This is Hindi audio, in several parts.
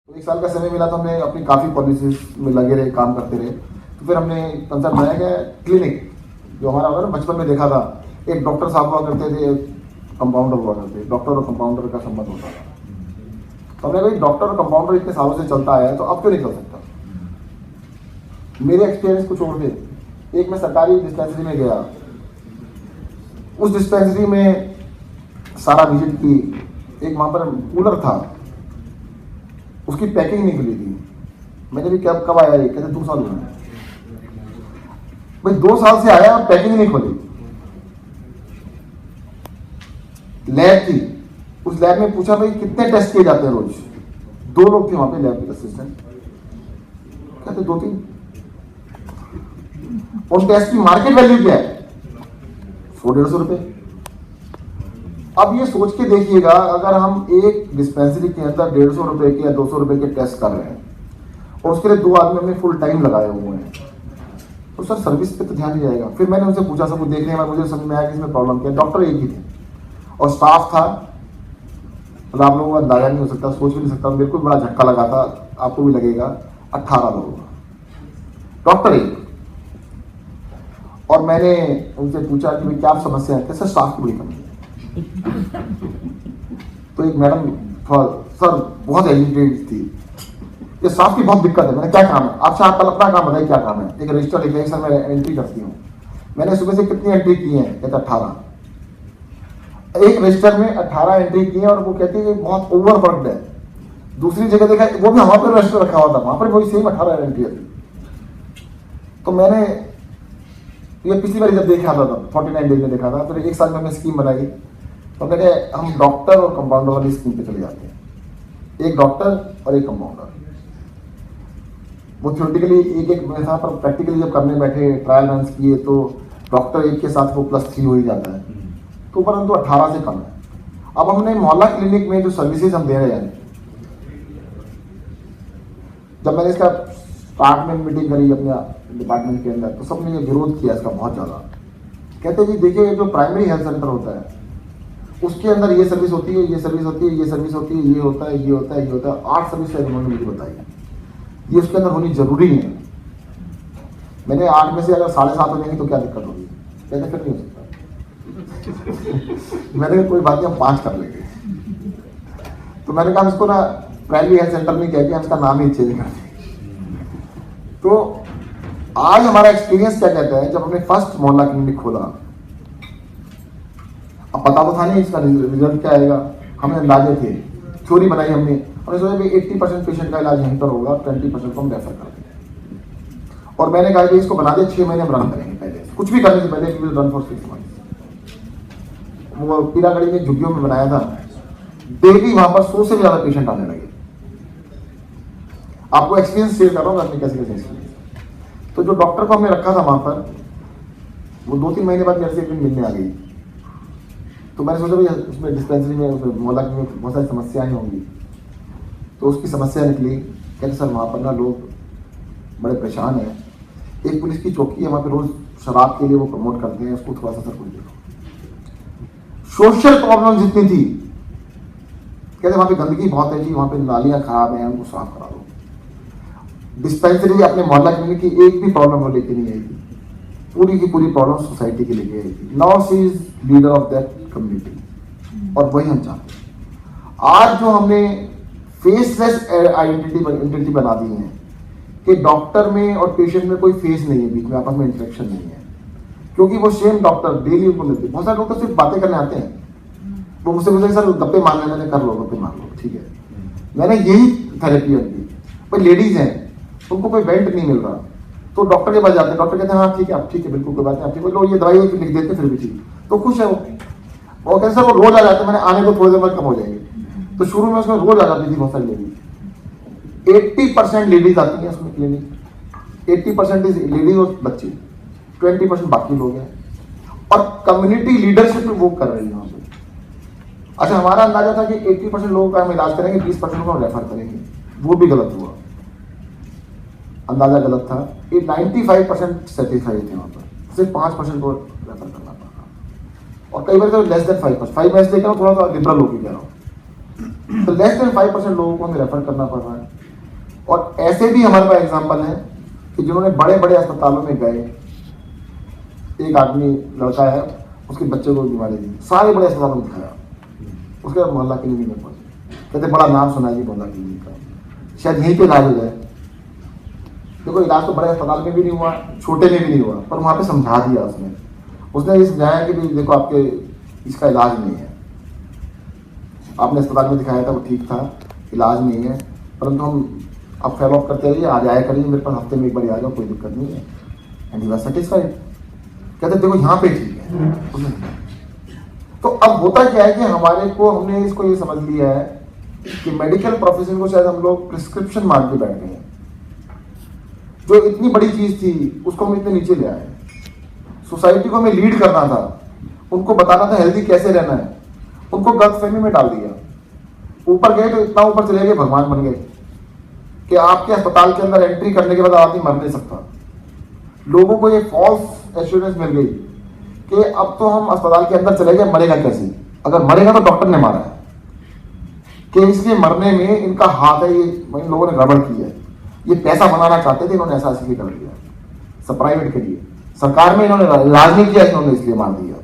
तो 1 साल का समय मिला तो हमने अपनी काफ़ी पॉलिसीज में लगे रहे, काम करते रहे। तो फिर हमने कंसर्ट बनाया गया क्लिनिक, जो हमारा अगर बचपन में देखा था, एक डॉक्टर साहब हुआ करते थे, कंपाउंडर हुआ करते, डॉक्टर और कंपाउंडर का संबंध होता था। तो हमने कहा डॉक्टर और कंपाउंडर इतने सालों से चलता आया है तो अब क्यों नहीं चल सकता। मेरे एक्सपीरियंस को छोड़ के एक मैं सरकारी डिस्पेंसरी में गया, उस डिस्पेंसरी में सारा विजिट की, एक वहाँ पर कूलर था, उसकी पैकिंग नहीं खुली थी। मैंने भी कब आया ये, कहते 2 साल हुए। भाई 2 साल से आया, पैकिंग नहीं खोली। लैब थी, उस लैब में पूछा भाई कितने टेस्ट किए जाते हैं रोज। 2 लोग थे वहां पे लैब असिस्टेंट, कहते 2-3। उन टेस्ट की मार्केट वैल्यू क्या है? 100-150 रुपए। अब ये सोच के देखिएगा, अगर हम एक डिस्पेंसरी के अंदर 150 रुपए के या 200 रुपए के टेस्ट कर रहे हैं और उसके लिए 2 आदमी हमने फुल टाइम लगाए हुए हैं, तो सर सर्विस पे तो ध्यान नहीं जाएगा। फिर मैंने उनसे पूछा, सब कुछ देखने के बाद मुझे समझ में आया कि इसमें प्रॉब्लम क्या है। डॉक्टर एक ही थे और स्टाफ था, तो आप लोगों का अंदाजा नहीं हो सकता, सोच भी नहीं सकता। मेरे को बड़ा झटका लगा था, आपको भी लगेगा। 18 लोग, डॉक्टर एक। और मैंने उनसे पूछा कि भाई क्या समस्या है? कैसे स्टाफ की बड़ी कमी है। तो एक मैडम सर बहुत एजुकेटेड थी, ये स्टाफ की बहुत दिक्कत है। मैंने क्या काम है आपसे? आप कल अपना काम बताइए, क्या काम है? एक रजिस्टर लिखा है, सर मैं एंट्री करती हूँ। मैंने सुबह से कितनी एंट्री की है? कहते 18। एक रजिस्टर में 18 एंट्री की है और वो कहती है कि बहुत ओवरवर्क्ड है। दूसरी जगह देखा, वो भी हमारे पर रजिस्टर रखा हुआ था, वहां पर वही सेम 18 एंट्री थी। तो मैंने ये पिछली बार जब देखा था तब 49 डेज में देखा था, फिर 1 साल में हमने स्कीम बनाई। तो मैंने हम डॉक्टर और कंपाउंडर वाली स्कीम पे चले जाते हैं, एक डॉक्टर और एक कंपाउंडर। वो थ्योरेटिकली एक था, पर प्रैक्टिकली जब करने बैठे, ट्रायल रन किए, तो डॉक्टर एक के साथ वो +3 हो ही जाता है, तो परंतु 18 से कम है। अब हमने मोहल्ला क्लिनिक में जो सर्विसेज हम दे रहे हैं, जब मैंने इसका स्टार्ट में मीटिंग करी अपने डिपार्टमेंट के अंदर, तो सबने ये विरोध किया इसका बहुत ज़्यादा। कहते जी देखिए, जो प्राइमरी हेल्थ सेंटर होता है उसके अंदर ये सर्विस होती है, ये सर्विस होती है, ये सर्विस होती है, ये होता है, ये होता है, ये होता है। 8 सर्विस उन्होंने मुझे बताई, ये उसके अंदर होनी जरूरी है। मैंने 8 में से अगर 7.5 हो जाएंगी तो क्या दिक्कत होगी? कहते फिर नहीं हो सकता। मैंने कोई बात नहीं, हम 5 कर लेंगे। तो मैंने कहा इसको ना प्राइमरी हेल्थ सेंटर नहीं कहते, हम इसका नाम ही चेंज कर देंगे। तो आज हमारा एक्सपीरियंस क्या कहता है, जब हमने फर्स्ट मोहल्ला क्लिनिक खोला, अब पता तो था नहीं इसका रिजल्ट क्या आएगा, हमें अंदाजे थे, थ्योरी बनाई हमने सोचा कि 80% पेशेंट का इलाज यहीं पर होगा, 20% को हम रेफर कर देंगे। और मैंने कहा कि इसको बना दे, 6 महीने रन करेंगे पहले, कुछ भी करने से पहले रन फॉर 6 मंथ। वो पीरागढ़ी में झुग्गियों में बनाया था, डेली वहां पर 100 से भी ज्यादा पेशेंट आने लगे। आपको एक्सपीरियंस शेयर कर रहा हूँ अपने कैसे एक्सपीरियंस। तो जो डॉक्टर को हमने रखा था वहां पर, वो 2-3 महीने बाद मेरे से एक दिन मिलने आ गई। तो मैंने सोचा भाई उसमें डिस्पेंसरी में, मोहल्ला में बहुत सारी समस्याएं होंगी। तो उसकी समस्या निकली, कहते सर वहाँ पर ना लोग बड़े परेशान हैं, एक पुलिस की चौकी है वहाँ पे, रोज शराब के लिए वो प्रमोट करते हैं, उसको थोड़ा सा सर कुछ देखो। सोशल प्रॉब्लम जितनी थी, कहते वहाँ पे गंदगी बहुत है जी, वहाँ पे नालियाँ खराब हैं, उनको साफ करा दो। डिस्पेंसरी अपने मोहल्ला क्लिनिक की एक भी प्रॉब्लम वो लेके नहीं आई थी, पूरी की पूरी प्रॉब्लम सोसाइटी के लेके आई थी। Now she is leader of that community, और वही हम चाहते हैं। आज जो हमने फेसलेस आइडेंटिटी बना दी है कि डॉक्टर में और पेशेंट में कोई फेस नहीं है, बीच में आपस में इंटरेक्शन नहीं है, क्योंकि वो सेम डॉक्टर डेली उनको मिलते हैं। बहुत सारे डॉक्टर सिर्फ बातें करने आते हैं, वो मुझसे बोलते हैं सर गप्पे मारने, मैंने कर लो गप्पे मार लो, ठीक है। मैंने यही थेरेपी उनकी। भाई लेडीज हैं, उनको कोई बेल्ट नहीं मिल रहा, तो डॉक्टर के पास जाते हैं, डॉक्टर कहते हैं हाँ ठीक है, आप ठीक है, बिल्कुल कोई बात नहीं, आप ठीक है, लो ये दवाई लिख देते फिर भी ठीक, तो खुश है वो कहते सर वो रोज आ जाते हैं, मैंने आने को थोड़ी देर बाद कम हो जाएंगे। तो शुरू में उसमें रोज आ जाती थी बहुत सारी लेडीज, 80% लेडीज आती हैं उसमें क्लिनिक, 80% लेडीज और बच्चे, 20% बाकी लोग हैं, और कम्युनिटी लीडरशिप वो कर रही है वहाँ पे। अच्छा, हमारा अंदाजा था कि 80% लोगों का हम इलाज करेंगे, 20% को हम रेफर करेंगे, वो भी गलत हुआ, अंदाजा गलत था। ये 95% सेटिस्फाइड थे वहाँ पर, सिर्फ 5% को रेफर करना पड़ा, और कई बार तो लेस देन 5%, 5 मैं इसलिए कह रहा हूँ, थोड़ा सा लिबरल होकर कह रहा हूँ, तो लेस देन 5% लोगों को हमें रेफर करना पड़ रहा है। और ऐसे भी हमारे पास एग्जाम्पल है कि जिन्होंने बड़े बड़े अस्पतालों में गए, एक आदमी लड़का है, उसके बच्चे को बीमारी दी, सारे बड़े अस्पतालों में दिखाया, उसके बाद मोहल्ला क्लिनिक में पहुंचे, कहते बड़ा नाम सुना जी मोहल्ला क्लिनिक का, शायद यहीं पे इलाज हो जाए। देखो इलाज तो बड़े अस्पताल में भी नहीं हुआ, छोटे में भी नहीं हुआ, पर वहाँ पे समझा दिया उसने ये समझाया कि भाई देखो आपके इसका इलाज नहीं है, आपने अस्पताल में दिखाया था वो ठीक था, इलाज नहीं है, परंतु हम अब फॉलो अप करते रहिए, आ जाया करिए मेरे पास, हफ्ते में एक बार आ जाओ, कोई दिक्कत नहीं है। And he was satisfied. कहते देखो यहाँ पे ठीक है। तो अब होता क्या है कि हमारे को हमने इसको ये समझ लिया है कि मेडिकल प्रोफेशन को शायद हम लोग प्रिस्क्रिप्शन मार के बैठ गए हैं। जो इतनी बड़ी चीज थी उसको हम इतने नीचे ले आए। सोसाइटी को हमें लीड करना था, उनको बताना था हेल्दी कैसे रहना है, उनको गलतफहमी में डाल दिया। ऊपर गए तो इतना ऊपर चले गए, भगवान बन गए कि आपके अस्पताल के अंदर एंट्री करने के बाद आदमी मर नहीं सकता। लोगों को ये फॉल्स एश्योरेंस मिल गई कि अब तो हम अस्पताल के अंदर चले गए, मरेगा कैसे, अगर मरेगा तो डॉक्टर ने मारा है, कि इसके मरने में इनका हाथ है, ये इन लोगों ने गड़बड़ की है, ये पैसा बनाना चाहते थे, इन्होंने ऐसा इसलिए कर दिया, सब प्राइवेट के लिए, सरकार में इन्होंने इलाज नहीं किया, इन्होंने इसलिए मार दिया।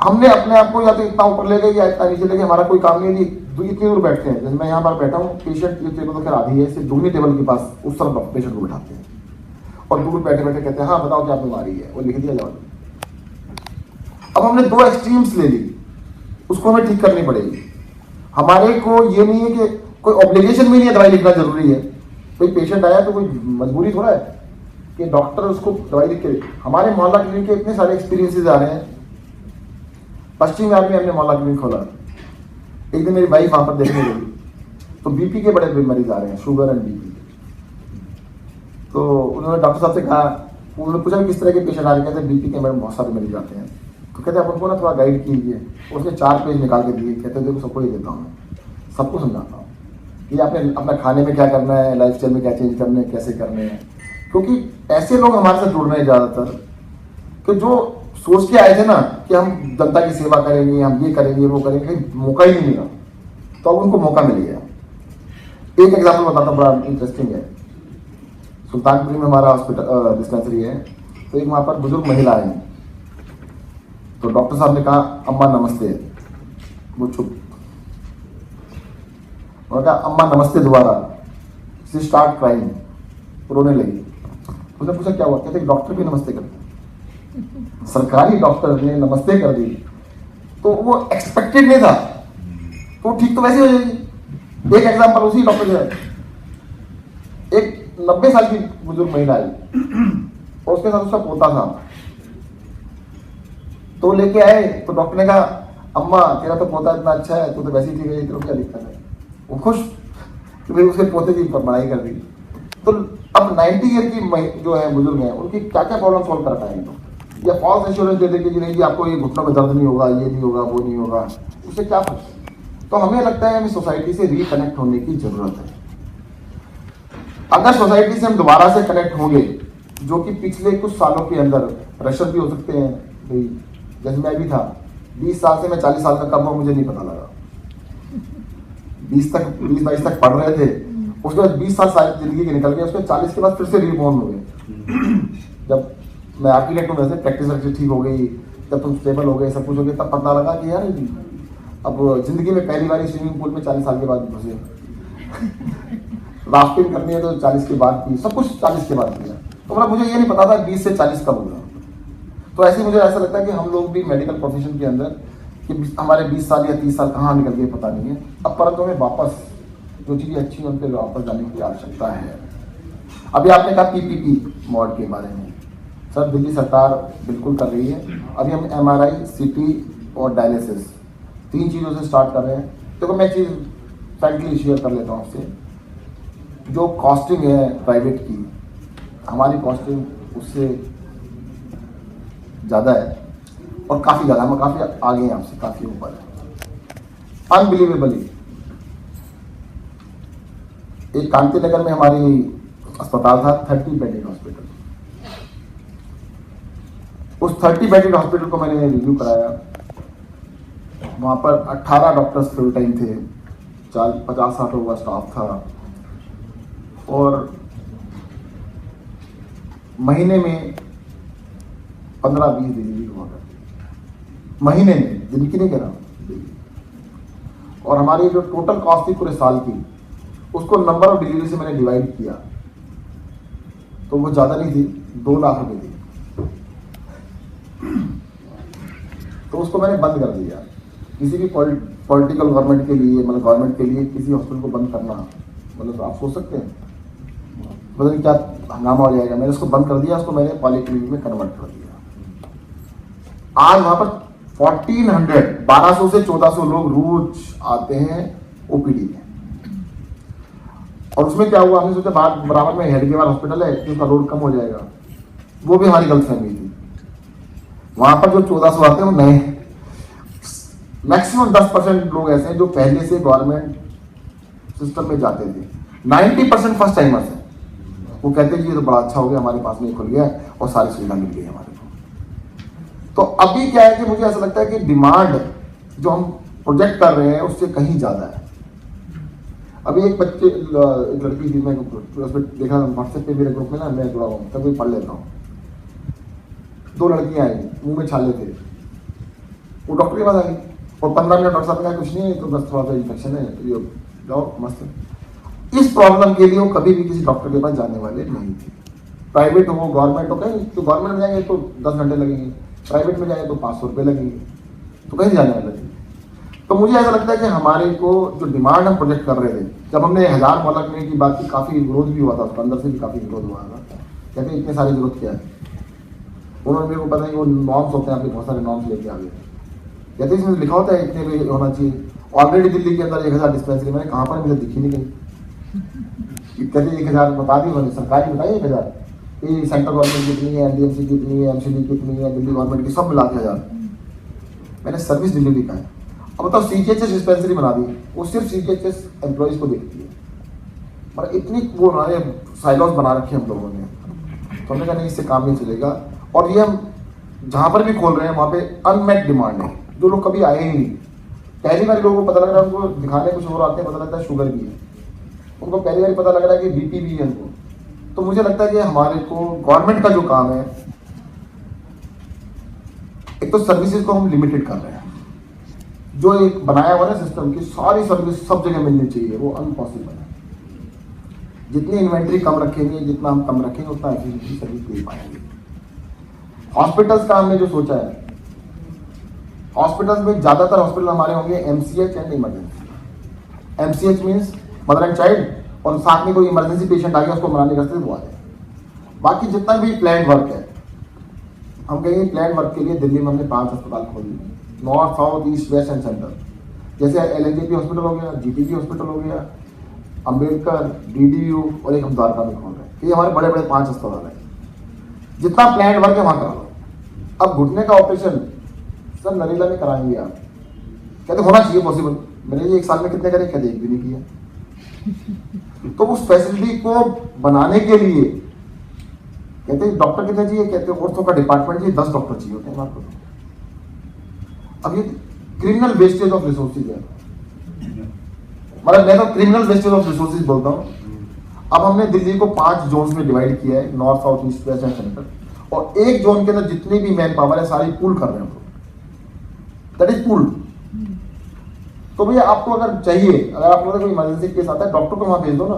हमने अपने आप को या तो इतना ऊपर ले गए या इतना नीचे ले गए, हमारा कोई काम नहीं। इतनी दूर बैठते हैं, जैसे मैं यहाँ पर बैठा हूँ, पेशेंट ये टेबल तो खैर आधी है, सिर्फ दूसरी टेबल के पास उस तरफ पेशेंट को बैठाते हैं और दूर बैठे बैठे कहते हैं हाँ बताओ क्या बीमारी है, वो लिख दिया जाओ। अब हमने दो एक्सट्रीम्स ले ली, उसको हमें ठीक करनी पड़ेगी। हमारे को ये नहीं है कि कोई ऑब्लिगेशन भी नहीं है दवाई लिखना जरूरी है, कोई पेशेंट आया तो कोई मजबूरी थोड़ा है कि डॉक्टर उसको दवाई लिख के। हमारे मोहल्ला क्लिनिक के इतने सारे एक्सपीरियंसेस आ रहे हैं। पश्चिम घाट में हमने मोहल्ला क्लिनिक खोला, एक दिन मेरी वाइफ वहां पर देखने गई तो बीपी के बड़े मरीज आ रहे हैं, शुगर एंड बीपी। तो उन्होंने डॉक्टर साहब से कहा, उन्होंने पूछा किस तरह के पेशेंट आ रहे हैं, कहते बीपी के मेरे बहुत सारे मरीज आते हैं। तो कहते आप उनको ना थोड़ा गाइड कीजिए। उसने 4 पेज निकाल के दिए, कहते देखो सबको ये देता हूँ, सबको समझाता हूँ कि आपने अपना खाने में क्या करना है, लाइफ स्टाइल में क्या चेंज करने हैं, कैसे करने हैं। क्योंकि ऐसे लोग हमारे साथ जुड़ रहे हैं ज़्यादातर कि जो सोच के आए थे ना कि हम जनता की सेवा करेंगे, हम ये करेंगे वो करेंगे, कहीं मौका ही नहीं मिला, तो अब उनको मौका मिल गया। एक एग्जाम्पल बताता हूँ, बड़ा इंटरेस्टिंग है। सुल्तानपुरी में हमारा हॉस्पिटल डिस्पेंसरी है, तो एक वहाँ पर बुजुर्ग महिला है, तो डॉक्टर साहब ने कहा अम्मा नमस्ते, वो चुप। उन्होंने कहा अम्मा नमस्ते दोबारा, शी स्टार्ट क्राइंग, रोने लगी। उसने पूछा क्या हुआ, कहते डॉक्टर भी नमस्ते करते, सरकारी डॉक्टर ने नमस्ते कर दी, तो वो एक्सपेक्टेड नहीं था, तो ठीक तो वैसे हो जाएगी। एक एग्जांपल उसी डॉक्टर का, एक 90 साल की बुजुर्ग महिला आई और उसके साथ उसका पोता था, तो लेके आए तो डॉक्टर ने कहा अम्मा तेरा तो पोता इतना अच्छा है, तू तो वैसे ही ठीक है, तेरे को क्या दिक्कत है। वो खुश कि भाई उसके पोते की पढ़ाई कर दी। तो अब 90 ईयर की जो है बुजुर्ग है, उनकी क्या क्या प्रॉब्लम सॉल्व कर पाएंगे, या फॉल्स एश्योरेंस दे देंगे कि नहीं जी आपको ये घुटनों में दर्द नहीं होगा, ये नहीं होगा, वो नहीं होगा, उससे क्या फर्क। तो हमें लगता है हमें सोसाइटी से रिकनेक्ट होने की जरूरत है। अगर सोसाइटी से हम दोबारा से कनेक्ट होंगे, जो कि पिछले कुछ सालों के अंदर प्रेशर भी हो सकते हैं, भाई जैसे मैं भी था 20 साल से मैं 40 साल का कब हुआ मुझे नहीं पता लगा। 20-22 तक पढ़ रहे थे, उसके बाद 20 साल जिंदगी के निकल गए, उसके 40 के बाद फिर से रिबॉर्न हो गए। जब मैं आर्किटेक्ट हूँ, वैसे प्रैक्टिस ठीक हो गई, जब तुम स्टेबल हो गए, सब कुछ हो गया, तब पता लगा कि यार अब जिंदगी में पहली बार स्विमिंग पूल में 40 साल के बाद घुसे। राफ्टिंग करनी है तो 40 के बाद की, सब कुछ 40 के बाद किया। तो मतलब मुझे ये नहीं पता था 20 से 40 कब होगा। तो ऐसे मुझे ऐसा लगता है कि हम लोग भी मेडिकल प्रोफेशन के अंदर कि हमारे 20 साल या 30 साल कहाँ निकल गए पता नहीं है। अब परंतु हमें वापस जो चीज़ें अच्छी हैं उन पर वापस जाने की आवश्यकता है। अभी आपने कहा PPP मॉड के बारे में, सर दिल्ली सरकार बिल्कुल कर रही है। अभी हम MRI, CT और डायलिसिस 3 चीज़ों से स्टार्ट कर रहे हैं। देखो मैं चीज़ फ्रैंकली शेयर कर लेता हूँ आपसे, जो कॉस्टिंग है प्राइवेट की, हमारी कॉस्टिंग उससे ज़्यादा है और काफ़ी ज़्यादा, हम काफ़ी आगे हैं आपसे, काफ़ी ऊपर है अनबिलीवेबली। एक कांति नगर में हमारी अस्पताल था, 30 बेडेड हॉस्पिटल। उस 30 बेडेड हॉस्पिटल को मैंने रिव्यू कराया। वहाँ पर 18 डॉक्टर्स फुल टाइम थे, 50-60 लोगों का स्टाफ था। और महीने में 15-20 डिलीवरी हुआ करती, महीने में, दिन की नहीं कह रहा हूँ। और हमारी जो टोटल कॉस्ट थी पूरे साल की, उसको नंबर ऑफ डिलीवरी से मैंने डिवाइड किया तो वो ज़्यादा नहीं थी, 2 लाख रुपए थी। तो उसको मैंने बंद कर दिया। किसी भी पॉलिटिकल गवर्नमेंट के लिए, मतलब गवर्नमेंट के लिए किसी हॉस्पिटल को बंद करना, मतलब आप सोच सकते हैं पता नहीं क्या हंगामा हो जाएगा। मैंने उसको बंद कर दिया, उसको मैंने पॉलीक्लिनिक में कन्वर्ट कर दिया। आज वहाँ पर 1200 से 1400 लोग रोज आते हैं ओपीडी में। और उसमें क्या हुआ, हमने सोचा बराबर में हेडगेवार हॉस्पिटल है कि उसका लोड कम हो जाएगा, वो भी हमारी गलतफहमी थी। वहां पर जो 1400 आते हैं वो नए, मैक्सिमम 10% लोग ऐसे हैं जो पहले से गवर्नमेंट सिस्टम में जाते थे। 90% फर्स्ट टाइमर्स हैं। वो कहते हैं कि ये तो बड़ा अच्छा हो गया, हमारे पास में खुल गया और सारी सुविधा मिल गई हमारे को। तो अभी क्या है कि मुझे ऐसा लगता है कि डिमांड जो हम प्रोजेक्ट कर रहे हैं उससे कहीं ज्यादा है। अभी एक लड़की थी, मैं देखा व्हाट्सएप पे मेरे ग्रुप में ना, मैं जुड़ा हुआ कभी पढ़ लेता हूँ। 2 लड़कियां आई, मुंह में छाले थे, वो डॉक्टर के पास आ गई और 15 मिनट डॉक्टर साहब ने कहा कुछ नहीं है, तो बस थोड़ा सा इन्फेक्शन है, ये जाओ मस्त। इस प्रॉब्लम के लिए वो कभी भी किसी डॉक्टर के पास जाने वाले नहीं थे। प्राइवेट हो गवर्नमेंट हो, कहीं तो गवर्नमेंट में जाएंगे तो 10 घंटे लगेंगे, प्राइवेट में जाएंगे तो 500 रुपये लगेंगे, तो कहीं जाने वाले थे। तो मुझे ऐसा लगता है कि हमारे को जो डिमांड हम प्रोजेक्ट कर रहे थे, जब हमने 1000 मोहल्ला क्लिनिक की बात की, काफी विरोध भी हुआ था, उसके अंदर से भी काफी विरोध हुआ था। कहते इतने सारी जरूरत क्या है, उन्होंने मेरे को पता नहीं वो नॉर्म्स होते हैं, आपके बहुत सारे नॉर्म्स लेके आ गए। कहते इसमें लिखा होता है इतने भी होना चाहिए। ऑलरेडी दिल्ली के अंदर 1000 डिस्पेंसरी, मैंने कहाँ पर मुझे दिखी नहीं गई। कहते 1000 बता दी उन्होंने, सरकारी बताई 1000, ये सेंट्रल गवर्नमेंट कितनी है, एनडीएमसी कितनी है, एमसीडी कितनी है, दिल्ली गवर्नमेंट की सब मिला के 1000। मैंने सर्विस डिलीवरी का है। अब बताओ सीजीएचएस डिस्पेंसरी बना दी, वो सिर्फ सीजीएचएस एम्प्लॉइज को देखती है, और इतनी वो हमारे साइलॉस बना रखे हम लोगों ने। तो हमने कहा नहीं, इससे काम नहीं चलेगा। और ये हम जहां पर भी खोल रहे हैं वहां पे अनमेट डिमांड है, जो लोग कभी आए ही नहीं। पहली बार लोगों को पता लग रहा है, उनको दिखाने कुछ और आते हैं, पता लगता है शुगर भी है, उनको पहली बार पता लग रहा है कि बीपी भी है उनको। तो मुझे लगता है कि हमारे को गवर्नमेंट का जो काम है, एक तो सर्विसेज को हम लिमिटेड कर रहे हैं। जो एक बनाया हुआ है सिस्टम की सारी सर्विस सब जगह मिलनी चाहिए, वो अनपॉसिबल है। जितनी इन्वेंट्री कम रखेंगे, जितना हम कम रखेंगे, उतना एफिशिएंटली सर्विस दे पाएंगे। हॉस्पिटल्स का हमने जो सोचा है, हॉस्पिटल्स में ज्यादातर हॉस्पिटल हमारे होंगे MCH and emergency. MCH means mother and child, और साथ में कोई इमरजेंसी पेशेंट आ गया उसको मनाने का वो आ जाए। बाकी जितना भी प्लान वर्क है, हम कहेंगे प्लान वर्क के लिए दिल्ली में हमने 5 अस्पताल खोल दिए, north, south, east, west and centre. जैसे एलएनजेपी हॉस्पिटल हो गया, जीटीबी हॉस्पिटल हो गया, अंबेडकर, डीडीयू, और एक हम द्वारका में खोल रहे हैं। ये हमारे बड़े बड़े 5 अस्पताल हैं। जितना प्लान वर्क है वहां करा लो। अब घुटने का ऑपरेशन सर नरेला में कराएंगे आप, कहते होना चाहिए पॉसिबल। मैंने ये 1 साल में कितने करे, कहते 1 भी नहीं किया। तो उस फैसिलिटी को बनाने के लिए कहते डॉक्टर कितने चाहिए, कहते ऑर्थो का डिपार्टमेंट चाहिए 10 डॉक्टर चाहिए होते हैं आपको। अब ये क्रिमिनल वेस्टेज ऑफ रिसोर्सेज है, मतलब मैं तो क्रिमिनल वेस्टेज ऑफ रिसोर्सेज बोलता हूँ। अब हमने दिल्ली को 5 जोन्स में डिवाइड किया है, north, south, east, west and centre, और एक जोन के अंदर जितनी भी मैन पावर है सारी पूल कर रहे हैं हम लोग, दैट इज पूल। तो भैया आपको अगर चाहिए, अगर आप लोगों को इमरजेंसी केस आता है, डॉक्टर को वहां भेज दो ना,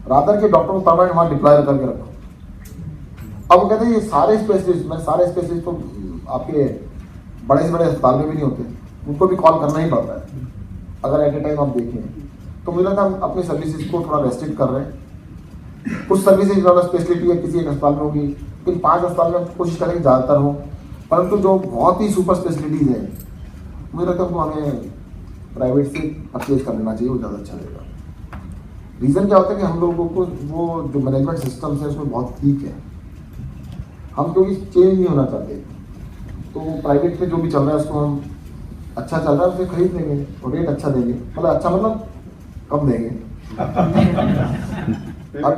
रादर के डॉक्टर को परमानेंट वहां डिप्लॉय करके रखो। अब वो कहते हैं ये सारे स्पेशलिस्ट, मैं सारे स्पेशलिस्ट तो आपके बड़े से बड़े अस्पताल में भी नहीं होते, उनको भी कॉल करना ही पड़ता है अगर एट ए टाइम आप देखें। तो मुझे लगता है हम अपनी सर्विसेज को थोड़ा रेस्ट्रिक्ट कर रहे हैं। कुछ सर्विसेज वाला स्पेशलिटी है किसी एक अस्पताल में होगी, लेकिन 5 अस्पताल में कोशिश करेंगे ज़्यादातर हो, परंतु जो बहुत ही सुपर स्पेशलिटीज़ है मुझे लगता है उनको हमें प्राइवेट से परचेज कर लेना चाहिए, वो ज़्यादा अच्छा रहेगा। रीज़न क्या होता है कि हम लोगों को वो जो मैनेजमेंट सिस्टम है उसमें बहुत ठीक है, हम क्योंकि चेंज नहीं होना चाहते। तो प्राइवेट में जो भी चल रहा है उसको हम अच्छा चल रहा है उसे खरीद लेंगे और रेट अच्छा देंगे, मतलब अच्छा मतलब कम देंगे। अब